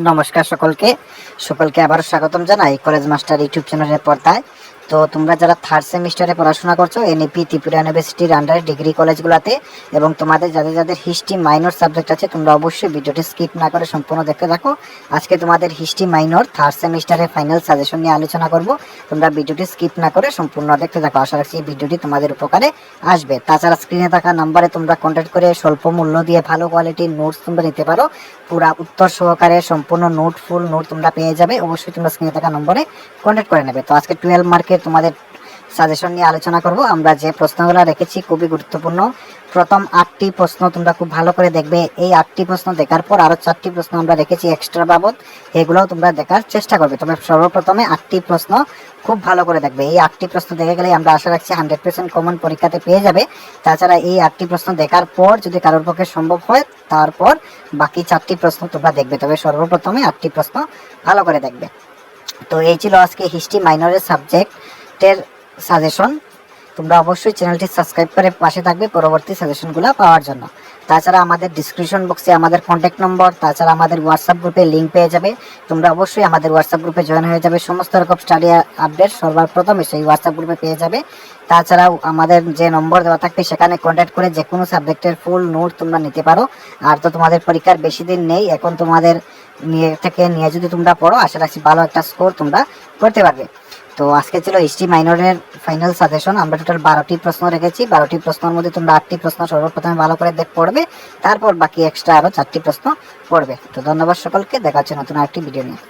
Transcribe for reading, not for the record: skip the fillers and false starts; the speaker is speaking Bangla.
নমস্কার সকলকে আবার স্বাগতম জানাই কলেজ মাস্টার ইউটিউব চ্যানেলের পর্দায়। তো তোমরা যারা থার্ড সেমিস্টারে পড়াশোনা করছো এনইপি ত্রিপুরা ইউনিভার্সিটির আন্ডারে ডিগ্রি কলেজগুলোতে এবং তোমাদের যাদের হিস্ট্রি মাইনর সাবজেক্ট আছে তোমরা অবশ্যই ভিডিওটি স্কিপ না করে সম্পূর্ণ দেখতে থাকো। আজকে তোমাদের হিস্ট্রি মাইনর থার্ড সেমিস্টারের ফাইনাল সাজেশন নিয়ে আলোচনা করব। তোমরা ভিডিওটি স্কিপ না করে সম্পূর্ণ দেখতে থাকো। আশা রাখছি এই ভিডিওটি তোমাদের উপকারে আসবে। তাছাড়া স্ক্রিনে থাকা নাম্বারে তোমরা কন্ট্যাক্ট করে স্বল্প মূল্য দিয়ে ভালো কোয়ালিটির নোটস তোমরা নিতে পারো। পুরা উত্তর সহকারে সম্পূর্ণ ফুল নোট তোমরা পেয়ে যাবে। অবশ্যই তোমরা স্ক্রিনে থাকা নম্বরে কন্ট্যাক্ট করে নেবে। তো আজকে 12 মার্কের তোমাদের সাজেশন নিয়ে আলোচনা করব। আমরা যে প্রশ্নগুলো রেখেছি খুবই গুরুত্বপূর্ণ। প্রথম 8টি প্রশ্ন তোমরা খুব ভালো করে দেখবে। এই 8টি প্রশ্ন দেখার পর আরো 4টি প্রশ্ন আমরা রেখেছি এক্সট্রা বাবদ, এগুলোও তোমরা দেখার চেষ্টা করবে। তবে সর্বপ্রথমে 8টি প্রশ্ন খুব ভালো করে দেখবে। এই 8টি প্রশ্ন দেখে গেলে আমরা আশা রাখছি 100% কমন পরীক্ষাতে পেয়ে যাবে। তাছাড়া এই 8টি প্রশ্ন দেখার পর যদি কারোর পক্ষে সম্ভব হয় তারপর বাকি 4টি প্রশ্ন তোমরা দেখবে। তবে সর্বপ্রথমে 8টি প্রশ্ন ভালো করে দেখবে। তো এই ছিল আজকে হিস্ট্রি মাইনরের সাবজেক্টের সাজেশন। তোমরা অবশ্যই চ্যানেলটি সাবস্ক্রাইব করে পাশে থাকবে পরবর্তী সাজেশনগুলো পাওয়ার জন্য। তাছাড়া আমাদের ডিসক্রিপশন বক্সে আমাদের কন্ট্যাক্ট নম্বর, তাছাড়া আমাদের হোয়াটসঅ্যাপ গ্রুপে লিঙ্ক পেয়ে যাবে। তোমরা অবশ্যই আমাদের হোয়াটসঅ্যাপ গ্রুপে জয়েন হয়ে যাবে। সমস্ত রকম স্টাডি আপডেট সবার প্রথমে সেই হোয়াটসঅ্যাপ গ্রুপে পেয়ে যাবে। তাছাড়াও আমাদের যে নম্বর দেওয়া থাকবে সেখানে কন্ট্যাক্ট করে যে কোনো সাবজেক্টের ফুল নোট তোমরা নিতে পারো। আর তো তোমাদের পরীক্ষার বেশি দিন নেই, এখন তোমাদের নিয়ে যদি তোমরা পড়ো আশা রাখছি ভালো একটা স্কোর তোমরা করতে পারবে। তো আজকে ছিল হিস্ট্রি মাইনরের ফাইনাল সাজেশন। আমরা টোটাল 12টি প্রশ্ন রেখেছি। 12টি প্রশ্নের মধ্যে তোমরা 8টি প্রশ্ন সর্বপ্রথমে ভালো করে পড়বে, তারপর বাকি এক্সট্রা আরো 4টি প্রশ্ন পড়বে। তো ধন্যবাদ সকলকে, দেখা হচ্ছে নতুন আরেকটি ভিডিও নিয়ে।